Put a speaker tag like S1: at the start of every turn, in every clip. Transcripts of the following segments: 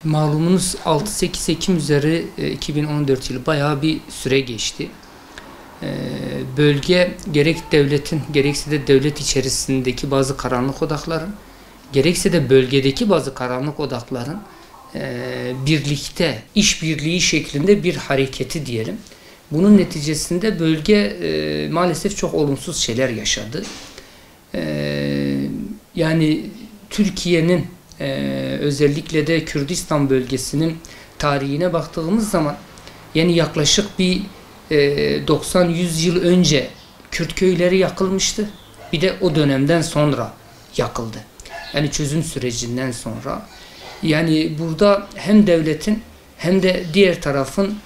S1: Malumunuz 6-8 Ekim üzeri 2014 yılı bayağı bir süre geçti. Bölge gerek devletin gerekse de devlet içerisindeki bazı karanlık odakların gerekse de bölgedeki bazı karanlık odakların birlikte işbirliği şeklinde bir hareketi diyelim. Bunun neticesinde bölge maalesef çok olumsuz şeyler yaşadı. Yani Türkiye'nin özellikle de Kürdistan bölgesinin tarihine baktığımız zaman yani yaklaşık bir 90-100 yıl önce Kürt köyleri yakılmıştı. Bir de o dönemden sonra yakıldı. Yani çözüm sürecinden sonra. Yani burada hem devletin hem de diğer tarafın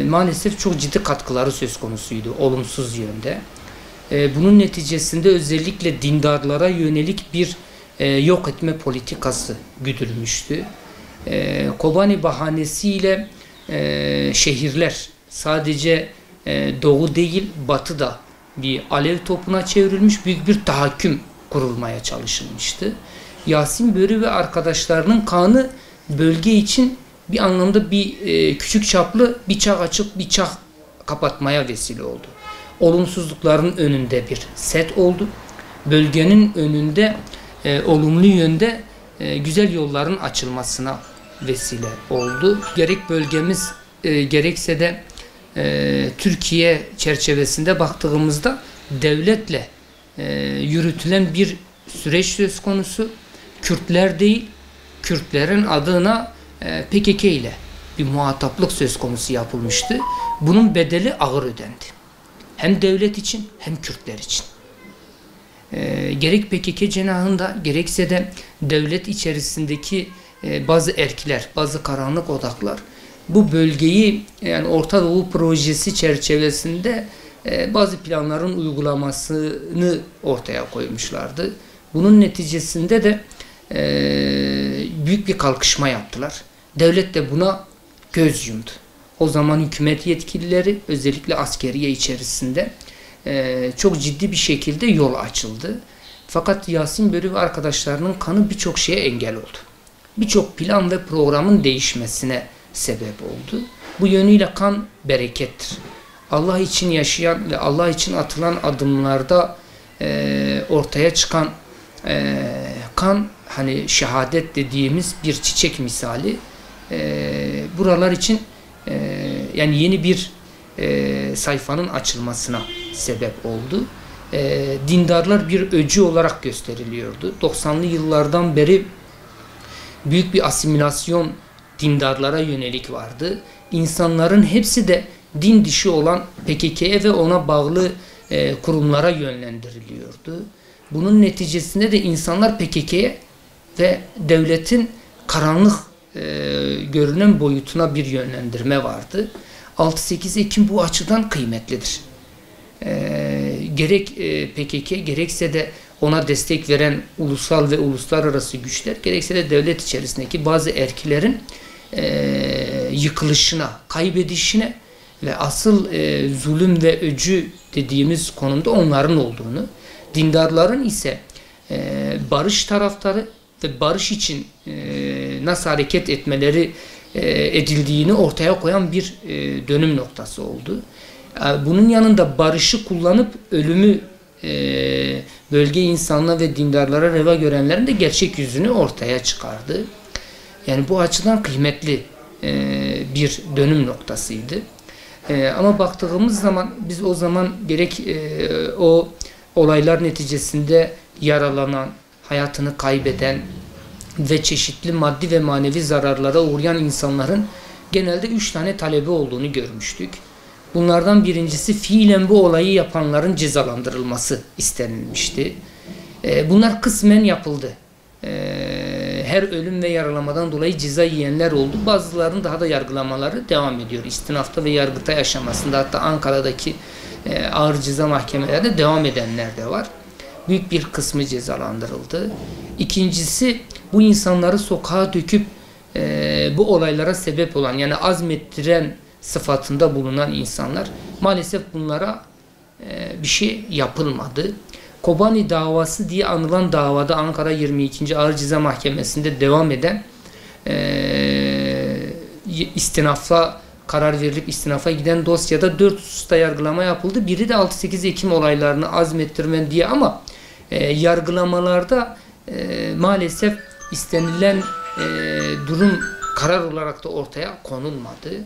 S1: maalesef çok ciddi katkıları söz konusuydu olumsuz yönde. Bunun neticesinde özellikle dindarlara yönelik bir yok etme politikası güdülmüştü. Kobani bahanesiyle şehirler sadece doğu değil batı da bir alev topuna çevrilmiş, büyük bir tahakküm kurulmaya çalışılmıştı. Yasin Börü ve arkadaşlarının kanı bölge için bir anlamda bir küçük çaplı bir çağ açıp bir çağ kapatmaya vesile oldu. Olumsuzlukların önünde bir set oldu. Bölgenin önünde olumlu yönde güzel yolların açılmasına vesile oldu. Gerek bölgemiz gerekse de Türkiye çerçevesinde baktığımızda devletle yürütülen bir süreç söz konusu. Kürtler değil, Kürtlerin adına PKK ile bir muhataplık söz konusu yapılmıştı. Bunun bedeli ağır ödendi. Hem devlet için hem Kürtler için. Gerek PKK cenahında gerekse de devlet içerisindeki bazı erkler, bazı karanlık odaklar bu bölgeyi yani Orta Doğu projesi çerçevesinde bazı planların uygulamasını ortaya koymuşlardı. Bunun neticesinde de büyük bir kalkışma yaptılar. Devlet de buna göz yumdu. O zaman hükümet yetkilileri özellikle askeriye içerisinde çok ciddi bir şekilde yol açıldı. Fakat Yasin Börü ve arkadaşlarının kanı birçok şeye engel oldu. Birçok plan ve programın değişmesine sebep oldu. Bu yönüyle kan berekettir. Allah için yaşayan ve Allah için atılan adımlarda ortaya çıkan kan hani şehadet dediğimiz bir çiçek misali buralar için yani yeni bir sayfanın açılmasına sebep oldu. Dindarlar bir öcü olarak gösteriliyordu. 90'lı yıllardan beri büyük bir asimilasyon dindarlara yönelik vardı. İnsanların hepsi de din dışı olan PKK'ye ve ona bağlı kurumlara yönlendiriliyordu. Bunun neticesinde de insanlar PKK'ye ve devletin karanlık görünen boyutuna bir yönlendirme vardı. 6-8 Ekim bu açıdan kıymetlidir. Gerek PKK gerekse de ona destek veren ulusal ve uluslararası güçler gerekse de devlet içerisindeki bazı erkilerin yıkılışına, kaybedişine ve asıl zulüm ve öcü dediğimiz konumda onların olduğunu, dindarların ise barış taraftarı ve barış için nasıl hareket etmeleri edildiğini ortaya koyan bir dönüm noktası oldu. Bunun yanında barışı kullanıp ölümü bölge insanına ve dindarlara reva görenlerin de gerçek yüzünü ortaya çıkardı. Yani bu açıdan kıymetli bir dönüm noktasıydı. Ama baktığımız zaman biz o zaman gerek o olaylar neticesinde yaralanan, hayatını kaybeden ve çeşitli maddi ve manevi zararlara uğrayan insanların genelde 3 tane talebi olduğunu görmüştük. Bunlardan birincisi fiilen bu olayı yapanların cezalandırılması istenilmişti. Bunlar kısmen yapıldı. Her ölüm ve yaralamadan dolayı ceza yiyenler oldu. Bazılarının daha da yargılamaları devam ediyor. İstinafta ve Yargıtay aşamasında hatta Ankara'daki ağır ceza mahkemelerinde devam edenler de var. Büyük bir kısmı cezalandırıldı. İkincisi bu insanları sokağa döküp bu olaylara sebep olan yani azmettiren sıfatında bulunan insanlar maalesef bunlara bir şey yapılmadı. Kobani davası diye anılan davada Ankara 22. Ağır Ceza Mahkemesi'nde devam eden istinafa karar verilip istinafa giden dosyada 4 hususta yargılama yapıldı. Biri de 6-8 Ekim olaylarını azmettirmen diye, ama yargılamalarda maalesef istenilen durum karar olarak da ortaya konulmadı.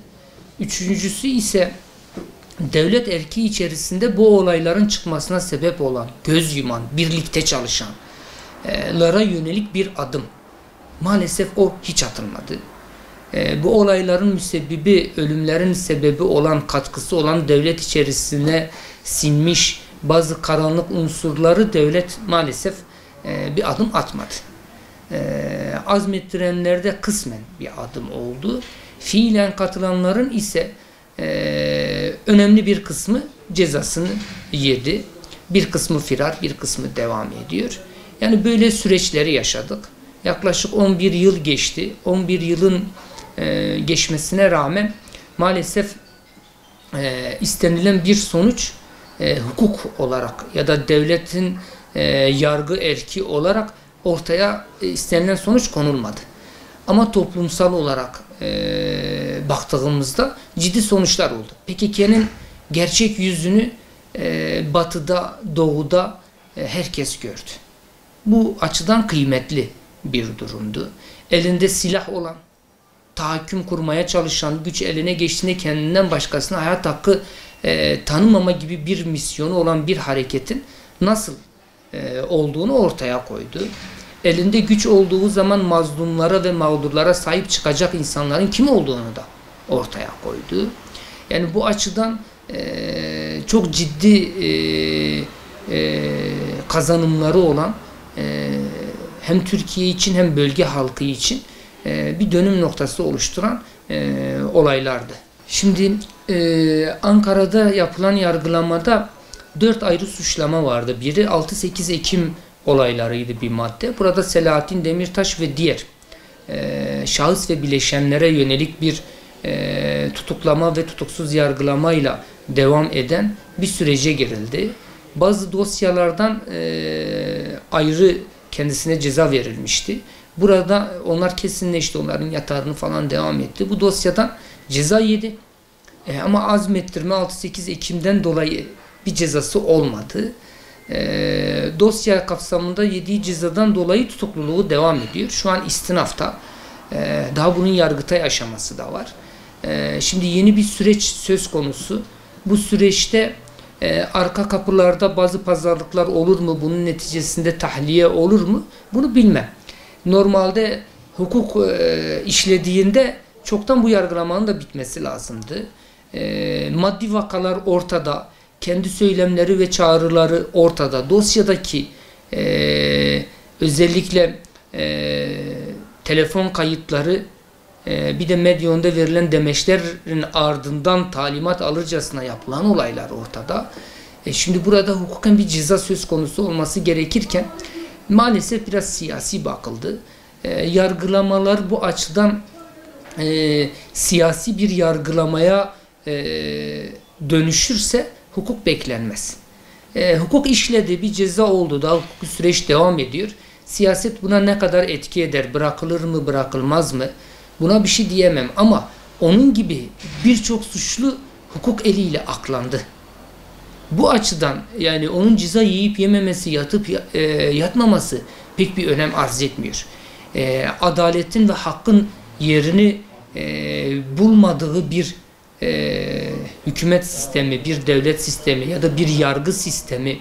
S1: Üçüncüsü ise devlet erki içerisinde bu olayların çıkmasına sebep olan, göz yuman, birlikte çalışanlara yönelik bir adım. Maalesef o hiç atılmadı. Bu olayların müsebbibi, ölümlerin sebebi olan, katkısı olan devlet içerisine sinmiş bazı karanlık unsurları devlet maalesef bir adım atmadı. Azmettirenlerde kısmen bir adım oldu. Fiilen katılanların ise önemli bir kısmı cezasını yedi. Bir kısmı firar, bir kısmı devam ediyor. Yani böyle süreçleri yaşadık. Yaklaşık 11 yıl geçti. 11 yılın geçmesine rağmen maalesef istenilen bir sonuç hukuk olarak ya da devletin yargı erki olarak ortaya istenilen sonuç konulmadı. Ama toplumsal olarak baktığımızda ciddi sonuçlar oldu. PKK'nın gerçek yüzünü batıda, doğuda herkes gördü. Bu açıdan kıymetli bir durumdu. Elinde silah olan, tahakküm kurmaya çalışan, güç eline geçtiğinde kendinden başkasına hayat hakkı tanımama gibi bir misyonu olan bir hareketin nasıl olduğunu ortaya koydu. Elinde güç olduğu zaman mazlumlara ve mağdurlara sahip çıkacak insanların kim olduğunu da ortaya koydu. Yani bu açıdan çok ciddi kazanımları olan hem Türkiye için hem bölge halkı için bir dönüm noktası oluşturan olaylardı. Şimdi Ankara'da yapılan yargılamada 4 ayrı suçlama vardı. Biri 6-8 Ekim olaylarıydı bir madde. Burada Selahattin Demirtaş ve diğer şahıs ve bileşenlere yönelik bir tutuklama ve tutuksuz yargılamayla devam eden bir sürece girildi. Bazı dosyalardan ayrı kendisine ceza verilmişti. Burada onlar kesinleşti, onların yatarını falan devam etti. Bu dosyadan ceza yedi. Ama azmettirme 6-8 Ekim'den dolayı bir cezası olmadı. Dosya kapsamında yediği cezadan dolayı tutukluluğu devam ediyor. Şu an istinafta. Daha bunun Yargıtay aşaması da var. Şimdi yeni bir süreç söz konusu. Bu süreçte arka kapılarda bazı pazarlıklar olur mu? Bunun neticesinde tahliye olur mu? Bunu bilmem. Normalde hukuk işlediğinde çoktan bu yargılamanın da bitmesi lazımdı. Maddi vakalar ortada. Kendi söylemleri ve çağrıları ortada. Dosyadaki özellikle telefon kayıtları bir de medyonda verilen demeçlerin ardından talimat alırcasına yapılan olaylar ortada. Şimdi burada hukuken bir ceza söz konusu olması gerekirken maalesef biraz siyasi bakıldı. Yargılamalar bu açıdan siyasi bir yargılamaya dönüşürse hukuk beklenmez. Hukuk işledi, bir ceza oldu, daha hukuki süreç devam ediyor. Siyaset buna ne kadar etki eder, bırakılır mı, bırakılmaz mı? Buna bir şey diyemem ama onun gibi birçok suçlu hukuk eliyle aklandı. Bu açıdan yani onun ceza yiyip yememesi, yatıp yatmaması pek bir önem arz etmiyor. Adaletin ve hakkın yerini bulmadığı bir hükümet sistemi, bir devlet sistemi ya da bir yargı sistemi,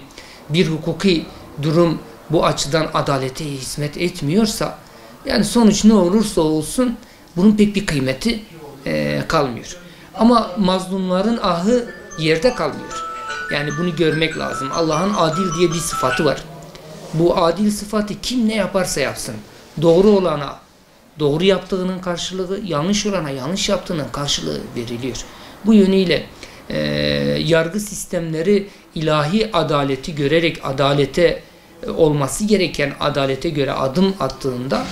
S1: bir hukuki durum bu açıdan adalete hizmet etmiyorsa, yani sonuç ne olursa olsun bunun pek bir kıymeti kalmıyor. Ama mazlumların ahı yerde kalmıyor. Yani bunu görmek lazım. Allah'ın adil diye bir sıfatı var. Bu adil sıfatı kim ne yaparsa yapsın, doğru olana doğru yaptığının karşılığı, yanlış olana yanlış yaptığının karşılığı veriliyor. Bu yönüyle yargı sistemleri ilahi adaleti görerek adalete olması gereken adalete göre adım attığında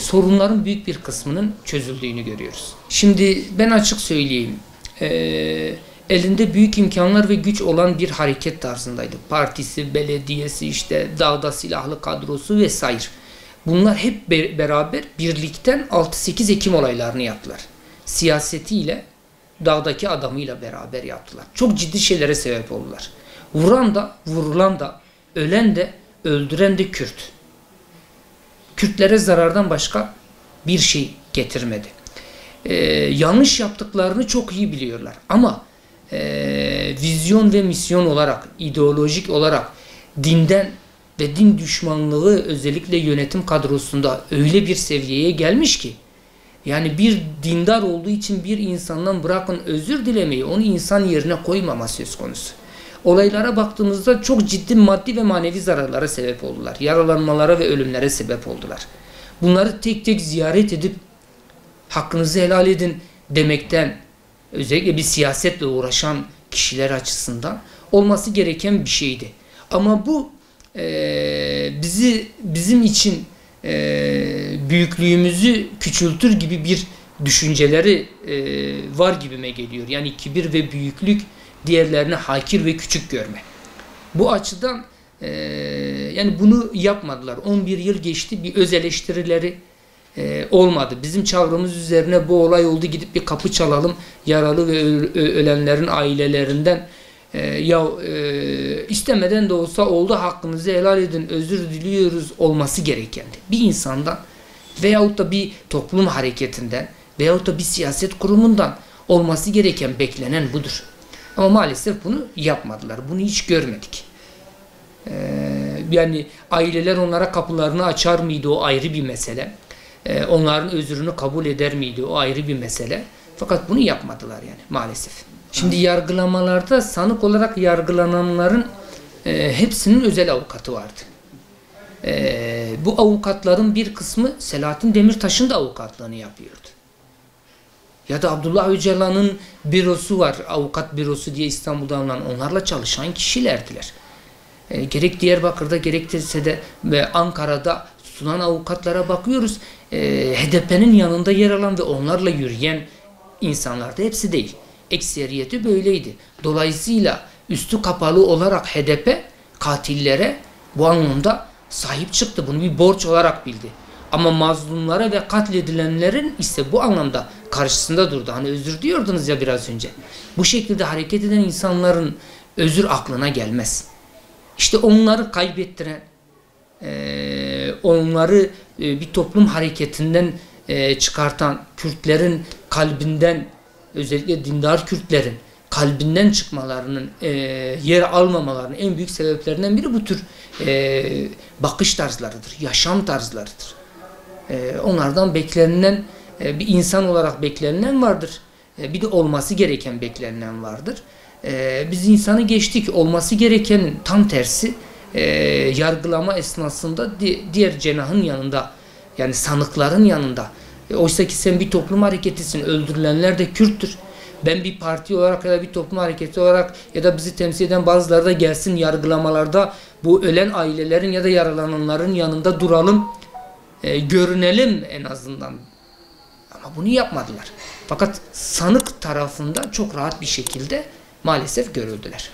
S1: sorunların büyük bir kısmının çözüldüğünü görüyoruz. Şimdi ben açık söyleyeyim. Elinde büyük imkanlar ve güç olan bir hareket tarzındaydı. Partisi, belediyesi, işte dağda silahlı kadrosu vesaire. Bunlar hep beraber birlikten 6-8 Ekim olaylarını yaptılar. siyasetiyle dağdaki adamıyla beraber yaptılar. Çok ciddi şeylere sebep oldular. Vuran da, vurulan da, ölen de, öldüren de Kürt. Kürtlere zarardan başka bir şey getirmedi. Yanlış yaptıklarını çok iyi biliyorlar. Ama vizyon ve misyon olarak, ideolojik olarak dinden ve din düşmanlığı özellikle yönetim kadrosunda öyle bir seviyeye gelmiş ki, yani bir dindar olduğu için bir insandan bırakın özür dilemeyi, onu insan yerine koymama söz konusu. Olaylara baktığımızda çok ciddi maddi ve manevi zararlara sebep oldular. Yaralanmalara ve ölümlere sebep oldular. Bunları tek tek ziyaret edip hakkınızı helal edin demekten, özellikle bir siyasetle uğraşan kişiler açısından olması gereken bir şeydi. Ama bu bizim için büyüklüğümüzü küçültür gibi bir düşünceleri var gibime geliyor. Yani kibir ve büyüklük, diğerlerini hakir ve küçük görme. Bu açıdan yani bunu yapmadılar. 11 yıl geçti, bir öz eleştirileri olmadı. Bizim çavremiz üzerine bu olay oldu, gidip bir kapı çalalım, yaralı ve ölenlerin ailelerinden istemeden de olsa oldu, hakkınızı helal edin, özür diliyoruz olması gerekendi. Bir insandan veyahut da bir toplum hareketinden veyahut da bir siyaset kurumundan olması gereken, beklenen budur. Ama maalesef bunu yapmadılar. Bunu hiç görmedik. Yani aileler onlara kapılarını açar mıydı, o ayrı bir mesele. Onların özrünü kabul eder miydi, o ayrı bir mesele. Fakat bunu yapmadılar yani maalesef. Şimdi yargılamalarda sanık olarak yargılananların hepsinin özel avukatı vardı. Bu avukatların bir kısmı Selahattin Demirtaş'ın da avukatlığını yapıyordu. Ya da Abdullah Öcalan'ın bürosu var, avukat bürosu diye İstanbul'da alınan, onlarla çalışan kişilerdiler. Gerek Diyarbakır'da gerektirse de ve Ankara'da tutulan avukatlara bakıyoruz. HDP'nin yanında yer alan ve onlarla yürüyen insanlardı. Hepsi değil. Ekseriyeti böyleydi. Dolayısıyla üstü kapalı olarak HDP katillere bu anlamda sahip çıktı. Bunu bir borç olarak bildi. Ama mazlumlara ve katledilenlerin ise bu anlamda karşısında durdu. Hani özür diyordunuz ya biraz önce. Bu şekilde hareket eden insanların özür aklına gelmez. İşte onları kaybettiren, onları bir toplum hareketinden çıkartan, Kürtlerin kalbinden, özellikle dindar Kürtlerin kalbinden çıkmalarının, yer almamalarının en büyük sebeplerinden biri bu tür bakış tarzlarıdır, yaşam tarzlarıdır. Onlardan beklenilen, bir insan olarak beklenilen vardır. Bir de olması gereken beklenilen vardır. Biz insanı geçtik, olması gerekenin tam tersi yargılama esnasında diğer cenahın yanında, yani sanıkların yanında. Oysa ki sen bir toplum hareketisin, öldürülenler de Kürttür. Ben bir parti olarak ya da bir toplum hareketi olarak ya da bizi temsil eden bazıları da gelsin yargılamalarda bu ölen ailelerin ya da yaralananların yanında duralım, görünelim en azından. Ama bunu yapmadılar. Fakat sanık tarafında çok rahat bir şekilde maalesef görüldüler.